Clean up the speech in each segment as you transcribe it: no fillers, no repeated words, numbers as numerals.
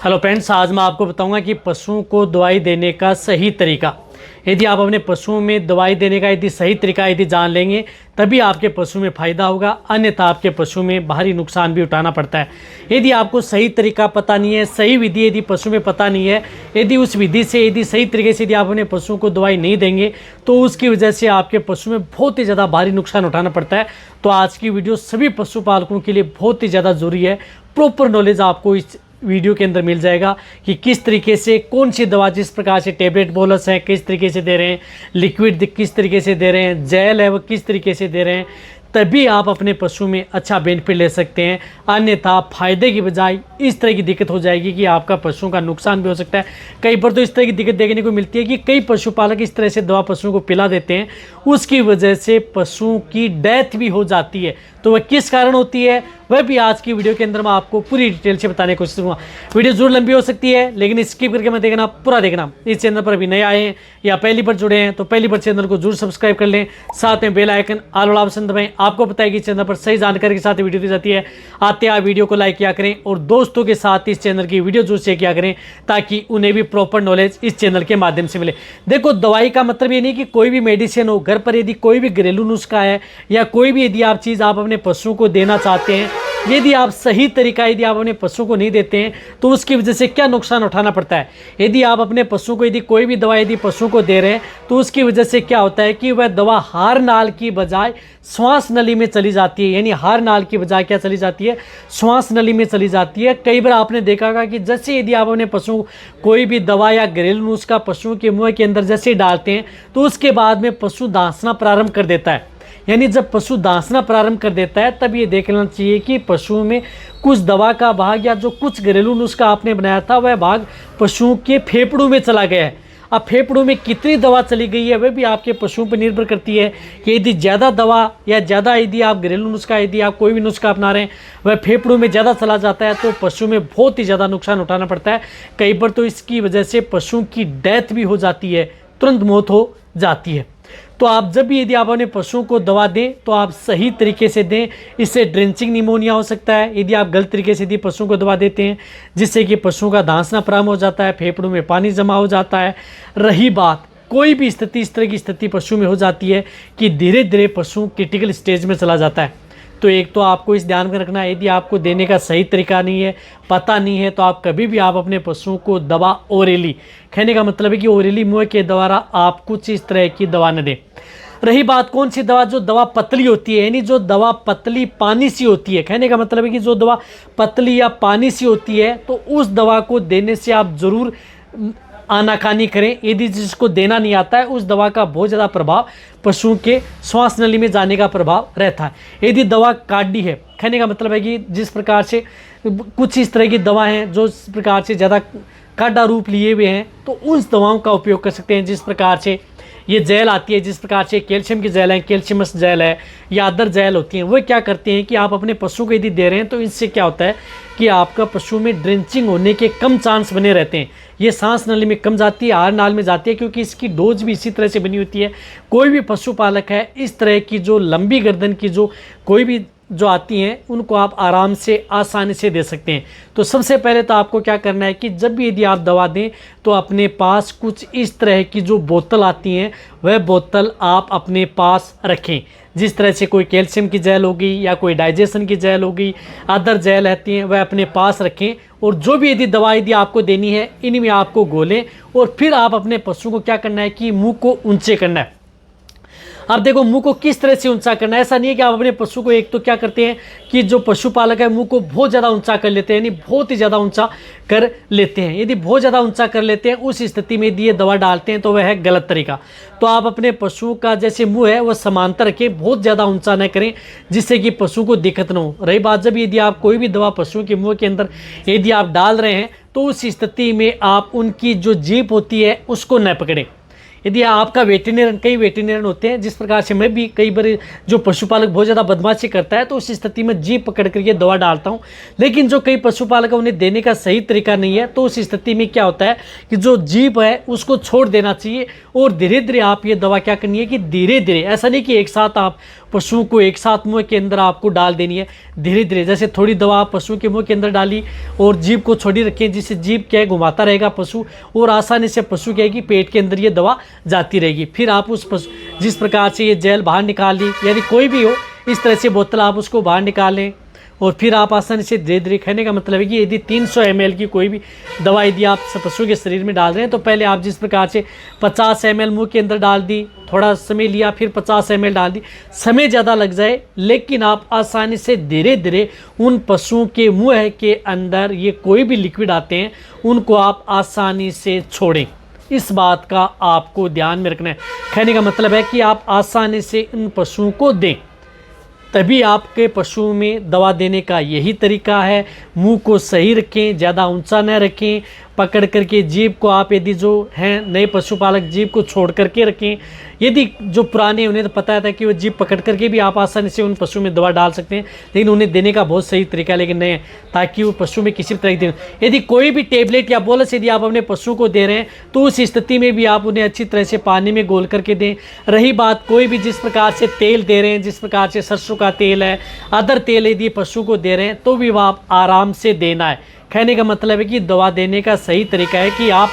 Hello friends, आज मैं आपको बताऊंगा कि पशुओं को दवाई देने का सही तरीका। यदि आप अपने पशुओं में दवाई देने का यदि सही तरीका यदि जान लेंगे तभी आपके पशु में फ़ायदा होगा, अन्यथा आपके पशु में भारी नुकसान भी उठाना पड़ता है। यदि आपको सही तरीका पता नहीं है, सही विधि यदि पशु में पता नहीं है, यदि उस विधि से यदि सही तरीके से यदि आप अपने पशुओं को दवाई नहीं देंगे तो उसकी वजह से आपके पशु में बहुत ही ज़्यादा भारी नुकसान उठाना पड़ता है। तो आज की वीडियो सभी पशुपालकों के लिए बहुत ही ज़्यादा ज़रूरी है। प्रॉपर नॉलेज आपको इस वीडियो के अंदर मिल जाएगा कि किस तरीके से कौन सी दवा, जिस प्रकार से टेबलेट बोलस है किस तरीके से दे रहे हैं, लिक्विड किस तरीके से दे रहे हैं, जेल है वो किस तरीके से दे रहे हैं, तभी आप अपने पशु में अच्छा बेनिफिट ले सकते हैं। अन्यथा फ़ायदे की बजाय इस तरह की दिक्कत हो जाएगी कि आपका पशुओं का नुकसान भी हो सकता है। कई बार तो इस तरह की दिक्कत देखने को मिलती है कि कई पशुपालक इस तरह से दवा पशुओं को पिला देते हैं, उसकी वजह से पशुओं की डेथ भी हो जाती है। तो वह किस कारण होती है वह भी आज की वीडियो के अंदर मैं आपको पूरी डिटेल से बताने की कोशिश करूँगा। वीडियो जरूर लंबी हो सकती है लेकिन स्किप करके मैं देखना, पूरा देखना। इस चैनल पर अभी नए आए हैं या पहली बार जुड़े हैं तो पहली बार चैनल को जरूर सब्सक्राइब कर लें, साथ में बेल आइकन ऑल वाला ऑप्शन दबाएं। आपको पता है कि चैनल पर सही जानकारी के साथ वीडियो दी जाती है। आते आप वीडियो को लाइक किया करें और दोस्तों के साथ इस चैनल की वीडियो जरूर शेयर किया करें ताकि उन्हें भी प्रॉपर नॉलेज इस चैनल के माध्यम से मिले। देखो, दवाई का मतलब ये नहीं कि कोई भी मेडिसिन हो, घर पर यदि कोई भी घरेलू नुस्खा है या कोई भी यदि आप चीज़ आप अपने पशुओं को देना चाहते हैं, यदि आप सही तरीका यदि आप अपने पशु को नहीं देते हैं तो उसकी वजह से क्या नुकसान उठाना पड़ता है। यदि आप अपने पशु को यदि कोई भी दवा यदि पशु को दे रहे हैं तो उसकी वजह से क्या होता है कि वह दवा हार नाल की बजाय श्वास नली में चली जाती है। यानी हार नाल की बजाय क्या चली जाती है, श्वास नली में चली जाती है। कई बार आपने देखा होगा कि जैसे यदि आप अपने पशु कोई भी दवा या घरेलू नुस्खा पशुओं के मुंह के अंदर जैसे डालते हैं तो उसके बाद में पशु दांसना प्रारंभ कर देता है। यानी जब पशु दांसना प्रारंभ कर देता है तब ये देख लेना चाहिए कि पशुओं में कुछ दवा का भाग या जो कुछ घरेलू नुस्खा आपने बनाया था वह भाग पशुओं के फेफड़ों में चला गया है। अब फेफड़ों में कितनी दवा चली गई है वह भी आपके पशुओं पर निर्भर करती है कि यदि ज़्यादा दवा या ज़्यादा यदि आप घरेलू नुस्खा यदि आप कोई भी नुस्खा अपना रहे हैं वह फेफड़ों में ज़्यादा चला जाता है तो पशु में बहुत ही ज़्यादा नुकसान उठाना पड़ता है। कई बार तो इसकी वजह से पशुओं की डेथ भी हो जाती है, तुरंत मौत हो जाती है। तो आप जब भी यदि आप अपने पशुओं को दवा दें तो आप सही तरीके से दें। इससे ड्रेंचिंग निमोनिया हो सकता है यदि आप गलत तरीके से यदि पशुओं को दवा देते हैं, जिससे कि पशुओं का दांसना प्रारंभ हो जाता है, फेफड़ों में पानी जमा हो जाता है। रही बात कोई भी स्थिति, इस तरह की स्थिति पशु में हो जाती है कि धीरे धीरे पशु क्रिटिकल स्टेज में चला जाता है। तो एक तो आपको इस ध्यान में रखना है, यदि आपको देने का सही तरीका नहीं है, पता नहीं है, तो आप कभी भी आप अपने पशुओं को दवा ओरली, कहने का मतलब है कि ओरली मुंह के द्वारा आप कुछ इस तरह की दवा न दें। रही बात कौन सी दवा, जो दवा पतली होती है, यानी जो दवा पतली पानी सी होती है, कहने का मतलब है कि जो दवा पतली या पानी सी होती है तो उस दवा को देने से आप ज़रूर आनाकानी करें। यदि जिसको देना नहीं आता है उस दवा का बहुत ज़्यादा प्रभाव पशुओं के श्वास नली में जाने का प्रभाव रहता है। यदि दवा काढ़ी है, कहने का मतलब है कि जिस प्रकार से कुछ इस तरह की दवा हैं जो इस प्रकार से ज़्यादा काढ़ा रूप लिए हुए हैं तो उस दवाओं का उपयोग कर सकते हैं। जिस प्रकार से ये जेल आती है, जिस प्रकार से कैल्शियम की जेल है, कैल्शियमस जेल है या अदर जेल होती हैं, वो क्या करते हैं कि आप अपने पशु को यदि दे रहे हैं तो इससे क्या होता है कि आपका पशु में ड्रेंचिंग होने के कम चांस बने रहते हैं। ये सांस नली में कम जाती है, आहार नाल में जाती है, क्योंकि इसकी डोज भी इसी तरह से बनी होती है। कोई भी पशुपालक है इस तरह की जो लंबी गर्दन की जो कोई भी जो आती हैं उनको आप आराम से आसानी से दे सकते हैं। तो सबसे पहले तो आपको क्या करना है कि जब भी यदि आप दवा दें तो अपने पास कुछ इस तरह की जो बोतल आती हैं वह बोतल आप अपने पास रखें। जिस तरह से कोई कैल्शियम की जेल होगी या कोई डाइजेशन की जेल होगी, अदर जेल रहती हैं, वह अपने पास रखें। और जो भी यदि दवा यदि आपको देनी है इनमें आपको घोलें और फिर आप अपने पशु को क्या करना है कि मुँह को ऊंचे करना है। अब देखो, मुंह को किस तरह से ऊंचा करना है। ऐसा नहीं है कि आप अपने पशु को, एक तो क्या करते हैं कि जो पशुपालक है मुंह को बहुत ज़्यादा ऊंचा कर लेते हैं, यानी बहुत ही ज़्यादा ऊंचा कर लेते हैं। यदि बहुत ज़्यादा ऊंचा कर लेते हैं उस स्थिति में यदि ये दवा डालते हैं तो वह है गलत तरीका। तो आप अपने पशु का जैसे मुँह है वह समांतर रखें, बहुत ज़्यादा ऊंचा न करें जिससे कि पशु को दिक्कत न हो। रही बात जब यदि आप कोई भी दवा पशुओं के मुँह के अंदर यदि आप डाल रहे हैं तो उस स्थिति में आप उनकी जो जीभ होती है उसको न पकड़ें। यदि आपका वेटेरियन, कई वेटेरियन होते हैं जिस प्रकार से मैं भी कई बार जो पशुपालक बहुत ज़्यादा बदमाशी करता है तो उस स्थिति में जीभ पकड़ करके दवा डालता हूं। लेकिन जो कई पशुपालक उन्हें देने का सही तरीका नहीं है तो उस स्थिति में क्या होता है कि जो जीभ है उसको छोड़ देना चाहिए और धीरे धीरे आप ये दवा क्या करनी है कि धीरे धीरे, ऐसा नहीं कि एक साथ आप पशुओं को एक साथ मुंह के अंदर आपको डाल देनी है धीरे धीरे। जैसे थोड़ी दवा आप पशु के मुंह के अंदर डाली और जीभ को छोड़ी रखें, जिससे जीभ क्या है घुमाता रहेगा पशु और आसानी से पशु क्या है कि पेट के अंदर ये दवा जाती रहेगी। फिर आप उस पशु जिस प्रकार से ये जेल बाहर निकाल ली, यदि कोई भी हो इस तरह से बोतल आप उसको बाहर निकालें और फिर आप आसानी से धीरे धीरे खाने का मतलब है कि यदि 300 ml की कोई भी दवा यदि आप पशु के शरीर में डाल रहे हैं तो पहले आप जिस प्रकार से 50 ml मुंह के अंदर डाल दी, थोड़ा समय लिया, फिर 50 ml डाल दी, समय ज़्यादा लग जाए लेकिन आप आसानी से धीरे धीरे उन पशुओं के मुंह के अंदर ये कोई भी लिक्विड आते हैं उनको आप आसानी से छोड़ें। इस बात का आपको ध्यान में रखना है। कहने का मतलब है कि आप आसानी से इन पशुओं को दें, तभी आपके पशु में दवा देने का यही तरीका है। मुंह को सही रखें, ज़्यादा ऊंचा न रखें, पकड़ करके जीभ को आप यदि जो हैं नए पशुपालक जीभ को छोड़ करके रखें। यदि जो पुराने उन्हें तो पता था कि वो जीभ पकड़ करके भी आप आसानी से उन पशु में दवा डाल सकते हैं, लेकिन उन्हें देने का बहुत सही तरीका लेकिन नहीं है ताकि वो पशु में किसी तरह की यदि कोई भी टेबलेट या बोलस यदि आप अपने पशु को दे रहे हैं तो उस स्थिति में भी आप उन्हें अच्छी तरह से पानी में घोल करके दें। रही बात कोई भी जिस प्रकार से तेल दे रहे हैं, जिस प्रकार से सरसों का तेल है, अदर तेल यदि पशु को दे रहे हैं तो भी वह आप आराम से देना है। कहने का मतलब है कि दवा देने का सही तरीका है कि आप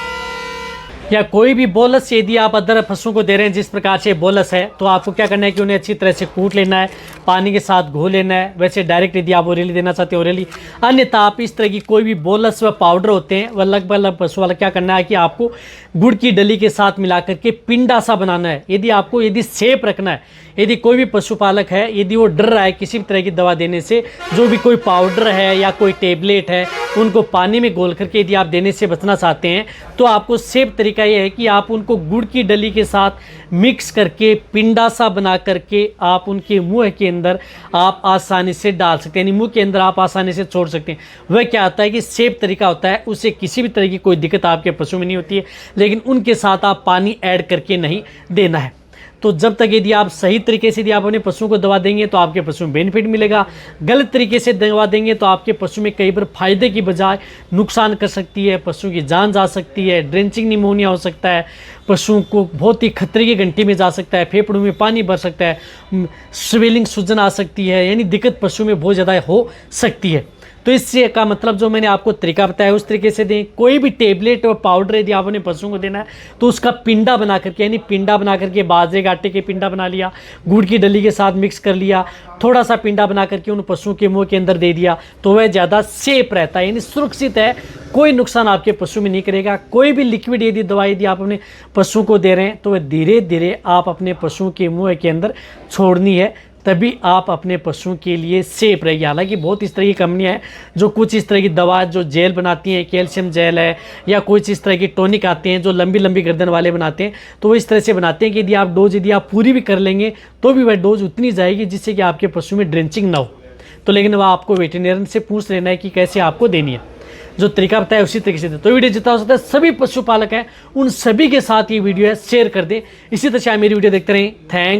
या कोई भी बोलस यदि आप अदर पशुओं को दे रहे हैं, जिस प्रकार से बोलस है तो आपको क्या करना है कि उन्हें अच्छी तरह से कूट लेना है, पानी के साथ घोल लेना है। वैसे डायरेक्ट यदि आप ओरली देना चाहते हैं ओरली, अन्यथा आप इस तरह की कोई भी बोलस व पाउडर होते हैं वह लगभग पशु वाला क्या करना है कि आपको गुड़ की डली के साथ मिला करके पिंडा सा बनाना है। यदि आपको यदि सेफ रखना है, यदि कोई भी पशुपालक है यदि वो डर रहा है किसी भी तरह की दवा देने से, जो भी कोई पाउडर है या कोई टेबलेट है उनको पानी में घोल करके यदि आप देने से बचना चाहते हैं तो आपको सेफ तरीका ये है कि आप उनको गुड़ की डली के साथ मिक्स करके पिंडा सा बना करके आप उनके मुंह के अंदर आप आसानी से डाल सकते हैं, यानी मुंह के अंदर आप आसानी से छोड़ सकते हैं। वह क्या होता है कि सेफ तरीका होता है, उससे किसी भी तरह की कोई दिक्कत आपके पशु में नहीं होती है, लेकिन उनके साथ आप पानी ऐड करके नहीं देना है। तो जब तक यदि आप सही तरीके से यदि आप अपने पशुओं को दवा देंगे तो आपके पशु में बेनिफिट मिलेगा। गलत तरीके से दवा देंगे तो आपके पशु में कई बार फायदे की बजाय नुकसान कर सकती है, पशु की जान जा सकती है, ड्रेंचिंग निमोनिया हो सकता है, पशुओं को बहुत ही खतरे की घंटी में जा सकता है, फेफड़ों में पानी भर सकता है, स्वेलिंग सूजन आ सकती है, यानी दिक्कत पशु में बहुत ज़्यादा हो सकती है। तो इससे का मतलब जो मैंने आपको तरीका बताया उस तरीके से दें। कोई भी टेबलेट और पाउडर यदि आप अपने पशुओं को देना है तो उसका पिंडा बना करके, यानी पिंडा बना करके बाजरे के आटे के पिंडा बना लिया, गुड़ की डली के साथ मिक्स कर लिया, थोड़ा सा पिंडा बना करके उन पशुओं के मुंह के अंदर दे दिया तो वह ज़्यादा सेफ रहता है, यानी सुरक्षित है, कोई नुकसान आपके पशु में नहीं करेगा। कोई भी लिक्विड यदि दवाई यदि आप अपने पशु को दे रहे हैं तो वह धीरे धीरे आप अपने पशुओं के मुँह के अंदर छोड़नी है, तभी आप अपने पशुओं के लिए सेफ रहेगी। हालांकि बहुत इस तरह की कंपनियां हैं जो कुछ इस तरह की दवा जो जेल बनाती हैं, कैल्शियम जेल है या कुछ इस तरह की टॉनिक आते हैं जो लंबी लंबी गर्दन वाले बनाते हैं, तो वो इस तरह से बनाते हैं कि यदि आप डोज यदि आप पूरी भी कर लेंगे तो भी वह डोज उतनी जाएगी जिससे कि आपके पशु में ड्रेंचिंग ना हो। तो लेकिन वह आपको वेटरनरी से पूछ लेना है कि कैसे आपको देनी है, जो तरीका बताया उसी तरीके से दे। तो वीडियो जितना हो सकता है सभी पशुपालक हैं उन सभी के साथ ये वीडियो है शेयर कर दें। इसी तरह से आप मेरी वीडियो देखते रहें। थैंक